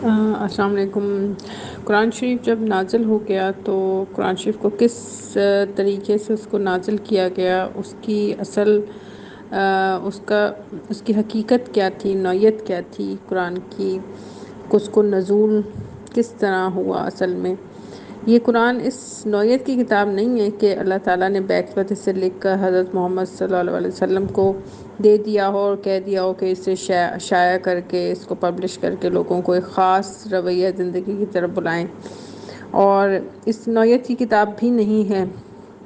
السلام علیکم۔ قرآن شریف جب نازل ہو گیا تو قرآن شریف کو کس طریقے سے اس کو نازل کیا گیا، اس کی اصل اس کی حقیقت کیا تھی، نوعیت کیا تھی قرآن کی، اس کو نزول کس طرح ہوا اصل میں۔ یہ قرآن اس نوعیت کی کتاب نہیں ہے کہ اللہ تعالیٰ نے بیک وقت سے لکھ کر حضرت محمد صلی اللہ علیہ وسلم کو دے دیا ہو اور کہہ دیا ہو کہ اسے شائع کر کے اس کو پبلش کر کے لوگوں کو ایک خاص رویہ زندگی کی طرف بلائیں، اور اس نوعیت کی کتاب بھی نہیں ہے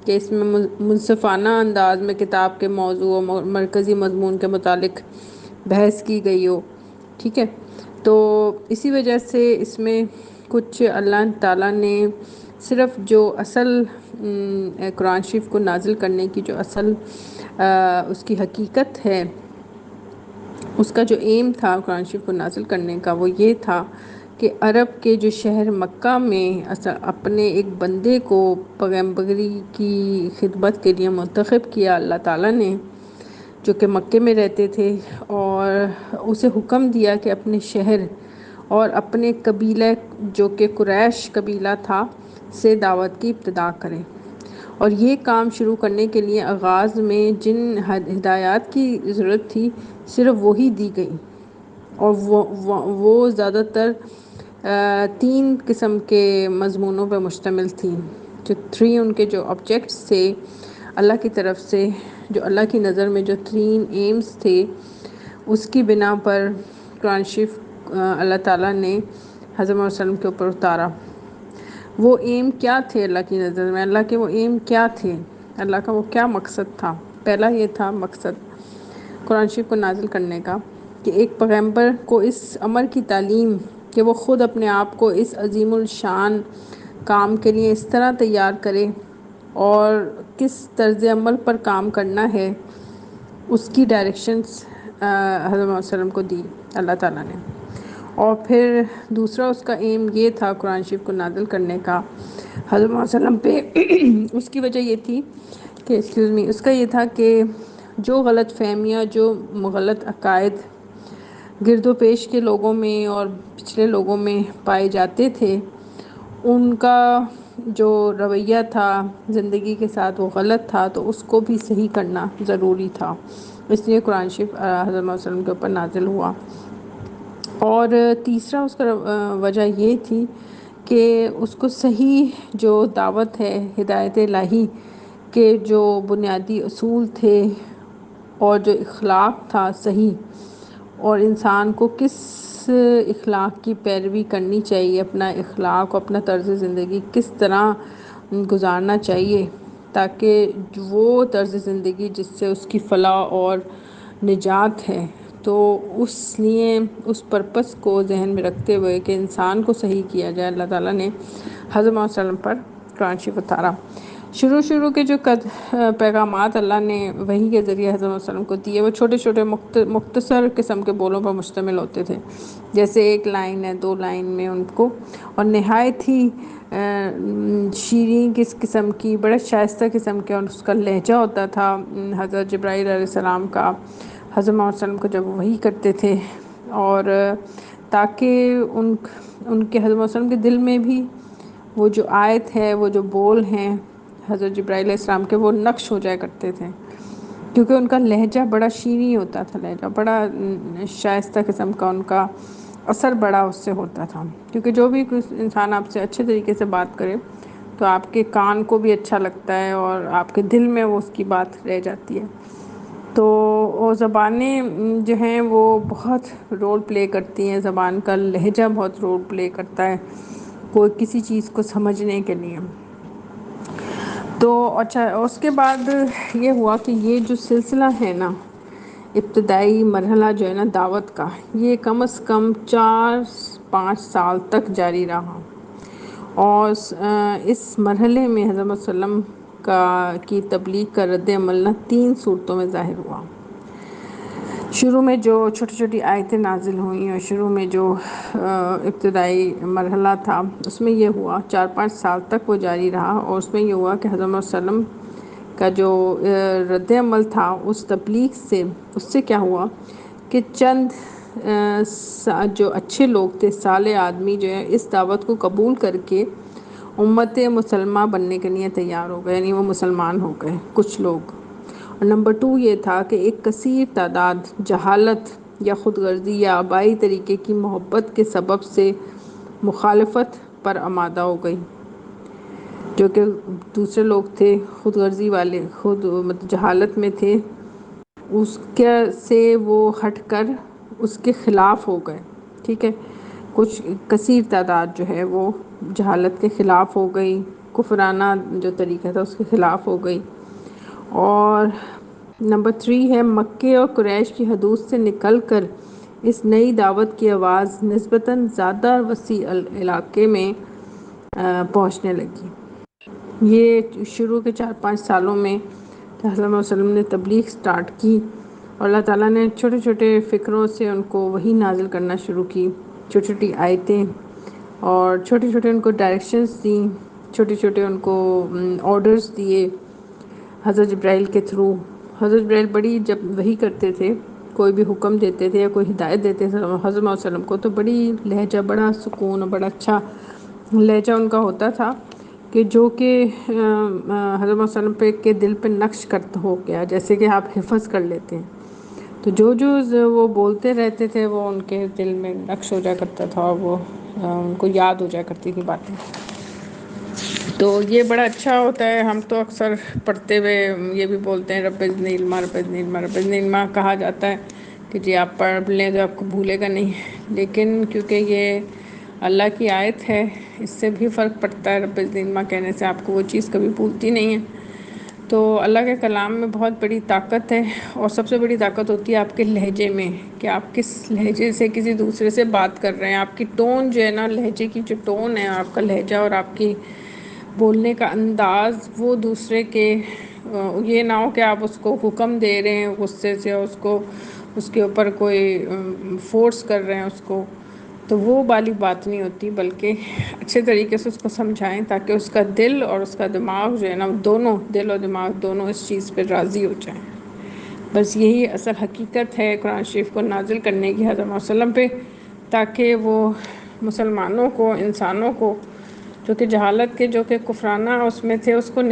کہ اس میں منصفانہ انداز میں کتاب کے موضوع اور مرکزی مضمون کے متعلق بحث کی گئی ہو، ٹھیک ہے۔ تو اسی وجہ سے اس میں کچھ اللہ تعالیٰ نے صرف جو اصل قرآن شریف کو نازل کرنے کی جو اصل اس کی حقیقت ہے، اس کا جو ایم تھا قرآن شریف کو نازل کرنے کا، وہ یہ تھا کہ عرب کے جو شہر مکہ میں اپنے ایک بندے کو پیغمبری کی خدمت کے لیے منتخب کیا اللہ تعالیٰ نے، جو کہ مکے میں رہتے تھے، اور اسے حکم دیا کہ اپنے شہر اور اپنے قبیلہ جو کہ قریش قبیلہ تھا سے دعوت کی ابتدا کریں۔ اور یہ کام شروع کرنے کے لیے آغاز میں جن ہدایات کی ضرورت تھی صرف وہی دی گئی، اور وہ زیادہ تر 3 قسم کے مضمونوں پر مشتمل تھی۔ جو 3 ان کے جو آبجیکٹس تھے اللہ کی طرف سے، جو اللہ کی نظر میں جو 3 ایمز تھے، اس کی بنا پر قرآن شریف اللہ تعالیٰ نے حضرت محمد صلی اللہ علیہ وسلم کے اوپر اتارا۔ وہ ایم کیا تھے اللہ کی نظر میں؟ اللہ کے وہ ایم کیا تھے؟ اللہ کا وہ کیا مقصد تھا؟ پہلا یہ تھا مقصد قرآن شریف کو نازل کرنے کا کہ ایک پیغمبر کو اس امر کی تعلیم کہ وہ خود اپنے آپ کو اس عظیم الشان کام کے لیے اس طرح تیار کرے اور کس طرز عمل پر کام کرنا ہے، اس کی ڈائریکشنز حضرت محمد صلی اللہ علیہ وسلم کو دی اللہ تعالیٰ نے۔ اور پھر دوسرا اس کا ایم یہ تھا قرآن شریف کو نازل کرنے کا حضرت محمد صلی اللہ علیہ وسلم پہ، اس کی وجہ یہ تھی کہ اس کا یہ تھا کہ جو غلط فہمیاں، جو غلط عقائد گرد و پیش کے لوگوں میں اور پچھلے لوگوں میں پائے جاتے تھے، ان کا جو رویہ تھا زندگی کے ساتھ وہ غلط تھا، تو اس کو بھی صحیح کرنا ضروری تھا، اس لیے قرآن شریف حضرت محمد صلی اللہ علیہ وسلم کے اوپر نازل ہوا۔ اور تیسرا اس کا وجہ یہ تھی کہ اس کو صحیح جو دعوت ہے ہدایت الہی کے جو بنیادی اصول تھے اور جو اخلاق تھا صحیح، اور انسان کو کس اخلاق کی پیروی کرنی چاہیے، اپنا اخلاق، اپنا طرز زندگی کس طرح گزارنا چاہیے تاکہ وہ طرز زندگی جس سے اس کی فلاح اور نجات ہے۔ تو اس لیے اس پرپس کو ذہن میں رکھتے ہوئے کہ انسان کو صحیح کیا جائے، اللہ تعالیٰ نے حضرت محمد صلی اللہ علیہ وسلم پر قرآن شریف اتارا۔ شروع کے جو پیغامات اللہ نے وحی کے ذریعے حضرت محمد صلی اللہ علیہ وسلم کو دیے، وہ چھوٹے چھوٹے مختصر قسم کے بولوں پر مشتمل ہوتے تھے، جیسے 1 لائن ہے، 2 لائن میں ان کو، اور نہایت ہی شیریں کس قسم کی، بڑا شائستہ قسم کے، اور اس کا لہجہ ہوتا تھا حضرت جبرائیل علیہ السلام کا حضرت محمد صلی اللہ علیہ وسلم کو جب وحی کرتے تھے، اور تاکہ ان کے حضرت محمد صلی اللہ علیہ وسلم کے دل میں بھی وہ جو آیت ہے، وہ جو بول ہیں حضرت جبرائیل علیہ السلام کے، وہ نقش ہو جایا کرتے تھے، کیونکہ ان کا لہجہ بڑا شیریں ہوتا تھا، لہجہ بڑا شائستہ قسم کا، ان کا اثر بڑا اس سے ہوتا تھا، کیونکہ جو بھی انسان آپ سے اچھے طریقے سے بات کرے تو آپ کے کان کو بھی اچھا لگتا ہے اور آپ کے دل میں وہ اس کی بات رہ جاتی ہے۔ تو وہ زبانیں جو ہیں وہ بہت رول پلے کرتی ہیں، زبان کا لہجہ بہت رول پلے کرتا ہے کوئی کسی چیز کو سمجھنے کے لیے۔ تو اچھا، اس کے بعد یہ ہوا کہ یہ جو سلسلہ ہے نا، ابتدائی مرحلہ جو ہے نا دعوت کا، یہ کم از کم 4-5 سال تک جاری رہا، اور اس مرحلے میں حضرت محمد صلی اللہ علیہ وسلم کی تبلیغ کا رد عمل نہ 3 صورتوں میں ظاہر ہوا۔ شروع میں جو چھوٹی چھوٹی آیتیں نازل ہوئیں، اور شروع میں جو ابتدائی مرحلہ تھا، اس میں یہ ہوا 4-5 سال تک وہ جاری رہا، اور اس میں یہ ہوا کہ حضرت محمد صلی اللہ علیہ وسلم کا جو رد عمل تھا اس تبلیغ سے، اس سے کیا ہوا کہ چند جو اچھے لوگ تھے، صالح آدمی جو ہے، اس دعوت کو قبول کر کے امت مسلمہ بننے کے لیے تیار ہو گئے، یعنی وہ مسلمان ہو گئے کچھ لوگ۔ اور نمبر 2 یہ تھا کہ ایک کثیر تعداد جہالت یا خود غرضی یا آبائی طریقے کی محبت کے سبب سے مخالفت پر آمادہ ہو گئی، جو کہ دوسرے لوگ تھے خود غرضی والے، خود مطلب جہالت میں تھے، اس کے سے وہ ہٹ کر اس کے خلاف ہو گئے، ٹھیک ہے۔ کچھ کثیر تعداد جو ہے وہ جہالت کے خلاف ہو گئی، کفرانہ جو طریقہ تھا اس کے خلاف ہو گئی۔ اور نمبر 3 ہے مکے اور قریش کی حدود سے نکل کر اس نئی دعوت کی آواز نسبتاً زیادہ وسیع علاقے میں پہنچنے لگی۔ یہ شروع کے 4-5 سالوں میں حضرت محمد صلی اللہ علیہ وسلم نے تبلیغ سٹارٹ کی، اور اللہ تعالیٰ نے چھوٹے چھوٹے فکروں سے ان کو وحی نازل کرنا شروع کی، چھوٹی چھوٹی آیتیں، اور چھوٹے چھوٹے ان کو ڈائریکشنز دیں، چھوٹے چھوٹے ان کو آرڈرز دیے حضرت جبرائیل کے تھرو۔ حضرت جبرائیل بڑی جب وحی کرتے تھے، کوئی بھی حکم دیتے تھے یا کوئی ہدایت دیتے تھے حضرت محمد صلی اللہ علیہ وسلم کو، تو بڑی لہجہ، بڑا سکون اور بڑا اچھا لہجہ ان کا ہوتا تھا، کہ جو کہ حضرت محمد صلی اللہ علیہ وسلم کے دل پہ نقش کرتا ہو گیا، جیسے کہ آپ حفظ کر لیتے ہیں۔ تو جو وہ بولتے رہتے تھے وہ ان کے دل میں نقش ہو جایا کرتا تھا، اور وہ ان کو یاد ہو جایا کرتی تھی باتیں۔ تو یہ بڑا اچھا ہوتا ہے۔ ہم تو اکثر پڑھتے ہوئے یہ بھی بولتے ہیں رب زدنی علما، رب زدنی علما، رب زدنی علما کہا جاتا ہے کہ جی آپ پڑھ لیں تو آپ کو بھولے گا نہیں، لیکن کیونکہ یہ اللہ کی آیت ہے، اس سے بھی فرق پڑتا ہے۔ رب زدنی علما کہنے سے آپ کو وہ چیز کبھی بھولتی نہیں ہے۔ تو اللہ کے کلام میں بہت بڑی طاقت ہے، اور سب سے بڑی طاقت ہوتی ہے آپ کے لہجے میں، کہ آپ کس لہجے سے کسی دوسرے سے بات کر رہے ہیں۔ آپ کی ٹون جو ہے نا، لہجے کی جو ٹون ہے، آپ کا لہجہ اور آپ کی بولنے کا انداز، وہ دوسرے کے یہ نہ ہو کہ آپ اس کو حکم دے رہے ہیں غصے سے، اور اس کے اوپر کوئی فورس کر رہے ہیں اس کو، تو وہ والی بات نہیں ہوتی، بلکہ اچھے طریقے سے اس کو سمجھائیں تاکہ اس کا دل اور اس کا دماغ جو ہے نا، دونوں دل اور دماغ دونوں اس چیز پہ راضی ہو جائیں۔ بس یہی اصل حقیقت ہے قرآن شریف کو نازل کرنے کی حضرت محمد صلی اللہ علیہ وسلم پہ، تاکہ وہ مسلمانوں کو، انسانوں کو جو کہ جہالت کے، جو کہ کفرانہ اس میں تھے، اس کو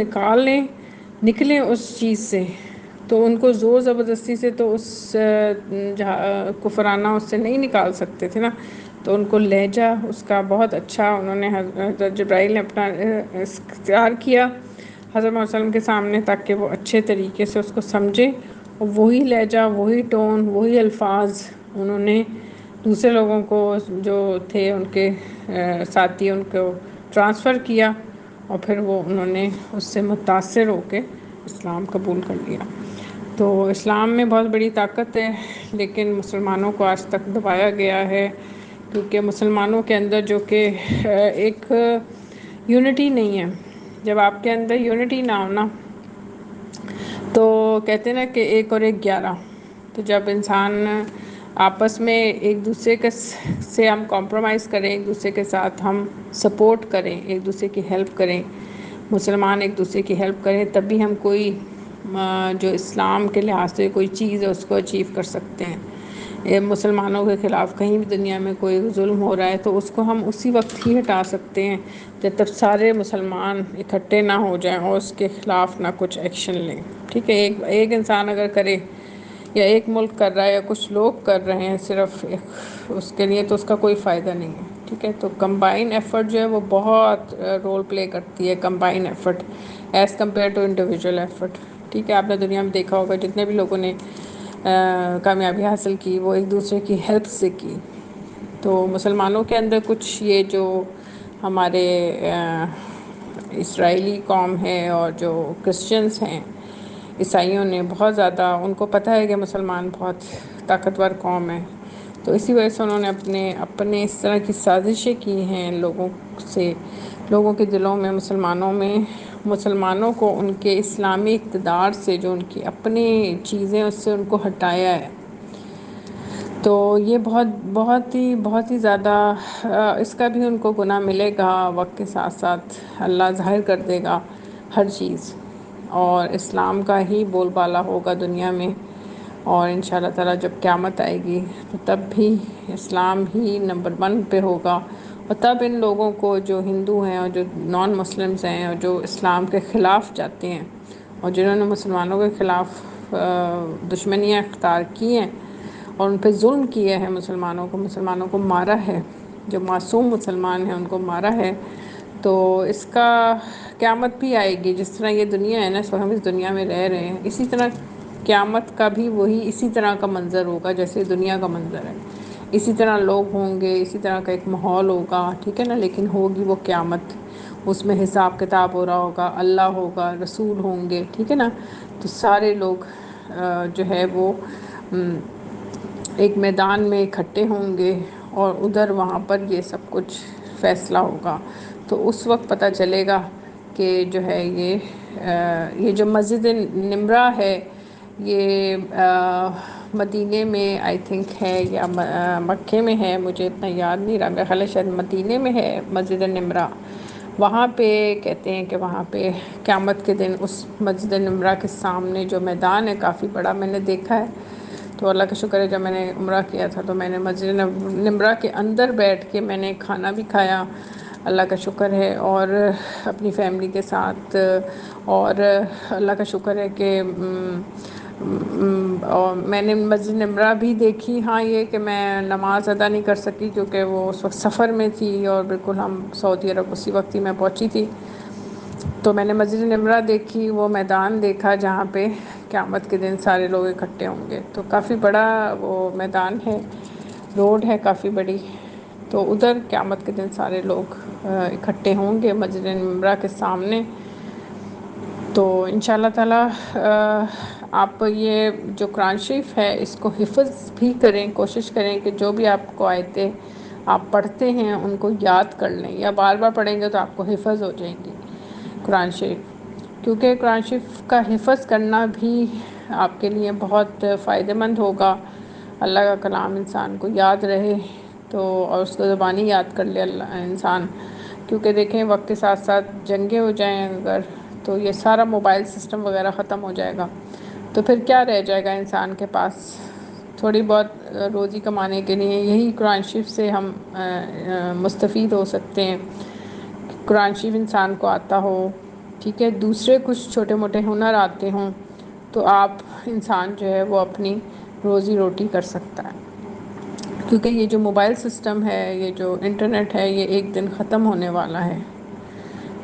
نکلیں اس چیز سے۔ تو ان کو زور زبردستی سے تو اس کفرانہ اس سے نہیں نکال سکتے تھے نا، تو ان کو لہجہ اس کا بہت اچھا انہوں نے حضرت جبرائیل نے اپنا اختیار کیا حضرت محمد صلی اللہ علیہ وسلم کے سامنے، تاکہ وہ اچھے طریقے سے اس کو سمجھیں، اور وہی لہجہ، وہی ٹون، وہی الفاظ انہوں نے دوسرے لوگوں کو جو تھے ان کے ساتھی، ان کو ٹرانسفر کیا، اور پھر وہ انہوں نے اس سے متاثر ہو کے اسلام قبول کر لیا۔ تو اسلام میں بہت بڑی طاقت ہے، لیکن مسلمانوں کو آج تک دبایا گیا ہے، کیونکہ مسلمانوں کے اندر جو کہ ایک یونٹی نہیں ہے۔ جب آپ کے اندر یونٹی نہ ہونا، تو کہتے ہیں نا کہ 1 اور 1 11، تو جب انسان آپس میں ایک دوسرے سے ہم کمپرومائز کریں، ایک دوسرے کے ساتھ ہم سپورٹ کریں، ایک دوسرے کی ہیلپ کریں، مسلمان ایک دوسرے کی ہیلپ کریں، تب بھی ہم کوئی جو اسلام کے لحاظ سے کوئی چیز ہے اس کو اچیو کر سکتے ہیں۔ مسلمانوں کے خلاف کہیں بھی دنیا میں کوئی ظلم ہو رہا ہے تو اس کو ہم اسی وقت ہی ہٹا سکتے ہیں جب تک سارے مسلمان اکٹھے نہ ہو جائیں اور اس کے خلاف نہ کچھ ایکشن لیں، ٹھیک ہے۔ ایک انسان اگر کرے، یا ایک ملک کر رہا ہے، یا کچھ لوگ کر رہے ہیں صرف اس کے لیے، تو اس کا کوئی فائدہ نہیں ہے، ٹھیک ہے۔ تو کمبائن ایفرٹ جو ہے وہ بہت رول پلے کرتی ہے، combine effort as compare to individual effort, ٹھیک ہے۔ آپ نے دنیا میں دیکھا ہوگا جتنے بھی لوگوں نے کامیابی حاصل کی، وہ ایک دوسرے کی ہیلپ سے کی۔ تو مسلمانوں کے اندر کچھ یہ جو ہمارے اسرائیلی قوم ہے اور جو کرسچنز ہیں، عیسائیوں نے بہت زیادہ، ان کو پتہ ہے کہ مسلمان بہت طاقتور قوم ہے، تو اسی وجہ سے انہوں نے اپنے اس طرح کی سازشیں کی ہیں لوگوں کے دلوں میں، مسلمانوں کو ان کے اسلامی اقتدار سے، جو ان کی اپنی چیزیں اس سے ان کو ہٹایا ہے۔ تو یہ بہت ہی زیادہ اس کا بھی ان کو گناہ ملے گا، وقت کے ساتھ ساتھ اللہ ظاہر کر دے گا ہر چیز، اور اسلام کا ہی بول بالا ہوگا دنیا میں، اور انشاءاللہ تعالیٰ جب قیامت آئے گی تو تب بھی اسلام ہی نمبر 1 پہ ہوگا، اور تب ان لوگوں کو جو ہندو ہیں اور جو نان مسلمز ہیں اور جو اسلام کے خلاف جاتے ہیں اور جنہوں نے مسلمانوں کے خلاف دشمنیاں اختیار کی ہیں اور ان پہ ظلم کیا ہے، مسلمانوں کو مارا ہے، جو معصوم مسلمان ہیں ان کو مارا ہے، تو اس کا قیامت بھی آئے گی۔ جس طرح یہ دنیا ہے نا، اس وقت ہم اس دنیا میں رہ رہے ہیں، اسی طرح قیامت کا بھی وہی اسی طرح کا منظر ہوگا جیسے دنیا کا منظر ہے، اسی طرح لوگ ہوں گے، اسی طرح کا ایک ماحول ہوگا، ٹھیک ہے نا، لیکن ہوگی وہ قیامت، اس میں حساب کتاب ہو رہا ہوگا، اللہ ہوگا، رسول ہوں گے، ٹھیک ہے نا، تو سارے لوگ جو ہے وہ ایک میدان میں اکٹھے ہوں گے اور ادھر وہاں پر یہ سب کچھ فیصلہ ہوگا۔ تو اس وقت پتہ چلے گا کہ جو ہے یہ جو مسجد نمرہ ہے، یہ مدینے میں آئی تھنک ہے یا مکے میں ہے، مجھے اتنا یاد نہیں رہا، میرا خیال ہے شاید مدینے میں ہے مسجد نمرہ۔ وہاں پہ کہتے ہیں کہ وہاں پہ قیامت کے دن اس مسجد نمرہ کے سامنے جو میدان ہے کافی بڑا، میں نے دیکھا ہے، تو اللہ کا شکر ہے جب میں نے عمرہ کیا تھا تو میں نے مسجد نمرہ کے اندر بیٹھ کے میں نے کھانا بھی کھایا، اللہ کا شکر ہے، اور اپنی فیملی کے ساتھ، اور اللہ کا شکر ہے کہ اور میں نے مسجد نمرہ بھی دیکھی۔ ہاں یہ کہ میں نماز ادا نہیں کر سکی کیونکہ وہ اس وقت سفر میں تھی، اور بالکل ہم سعودی عرب اسی وقت ہی میں پہنچی تھی، تو میں نے مسجد نمرہ دیکھی، وہ میدان دیکھا جہاں پہ قیامت کے دن سارے لوگ اکٹھے ہوں گے، تو کافی بڑا وہ میدان ہے، روڈ ہے کافی بڑی، تو ادھر قیامت کے دن سارے لوگ اکٹھے ہوں گے مسجد نمرہ کے سامنے۔ تو انشاءاللہ تعالیٰ آپ یہ جو قرآن شریف ہے اس کو حفظ بھی کریں، کوشش کریں کہ جو بھی آپ کو آیتیں آپ پڑھتے ہیں ان کو یاد کر لیں، یا بار بار پڑھیں گے تو آپ کو حفظ ہو جائیں گی قرآن شریف، کیونکہ قرآن شریف کا حفظ کرنا بھی آپ کے لیے بہت فائدہ مند ہوگا۔ اللہ کا کلام انسان کو یاد رہے تو، اور اس کو زبانی یاد کر لے انسان، کیونکہ دیکھیں وقت کے ساتھ ساتھ جنگیں ہو جائیں اگر، تو یہ سارا موبائل سسٹم وغیرہ ختم ہو جائے گا، تو پھر کیا رہ جائے گا انسان کے پاس؟ تھوڑی بہت روزی کمانے کے لیے یہی قرآن شریف سے ہم مستفید ہو سکتے ہیں، قرآن شریف انسان کو آتا ہو، ٹھیک ہے، دوسرے کچھ چھوٹے موٹے ہنر آتے ہوں تو آپ انسان جو ہے وہ اپنی روزی روٹی کر سکتا ہے، کیونکہ یہ جو موبائل سسٹم ہے، یہ جو انٹرنیٹ ہے، یہ ایک دن ختم ہونے والا ہے،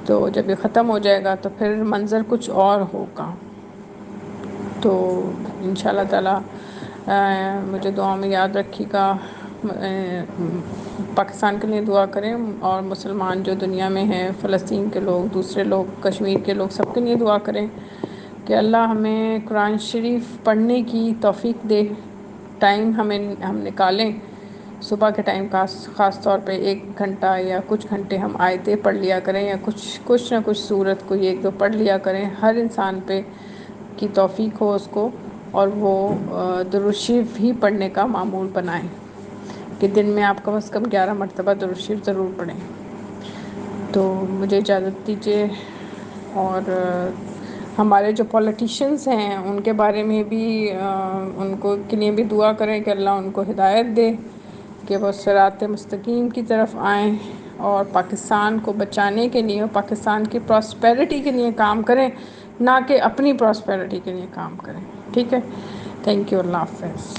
تو جب یہ ختم ہو جائے گا تو پھر منظر کچھ اور ہوگا۔ تو انشاءاللہ تعالیٰ مجھے دعا میں یاد رکھیے گا، پاکستان کے لیے دعا کریں، اور مسلمان جو دنیا میں ہیں، فلسطین کے لوگ، دوسرے لوگ، کشمیر کے لوگ، سب کے لیے دعا کریں کہ اللہ ہمیں قرآن شریف پڑھنے کی توفیق دے، ٹائم ہم نکالیں، صبح کے ٹائم خاص طور پہ 1 گھنٹہ یا کچھ گھنٹے ہم آیتیں پڑھ لیا کریں، یا کچھ نہ کچھ سورت کوئی 1 2 پڑھ لیا کریں، ہر انسان پہ کی توفیق ہو اس کو، اور وہ درود شریف ہی پڑھنے کا معمول بنائیں کہ دن میں آپ کم از کم 11 مرتبہ درود شریف ضرور پڑھیں۔ تو مجھے اجازت دیجیے، اور ہمارے جو پولیٹیشنز ہیں ان کے بارے میں بھی ان کو کے لیے بھی دعا کریں کہ اللہ ان کو ہدایت دے کہ وہ صراط مستقیم کی طرف آئیں، اور پاکستان کو بچانے کے لیے اور پاکستان کی پراسپیرٹی کے لیے کام کریں، نہ کہ اپنی پراسپیرٹی کے لیے کام کریں، ٹھیک ہے، تھینک یو، اللہ حافظ۔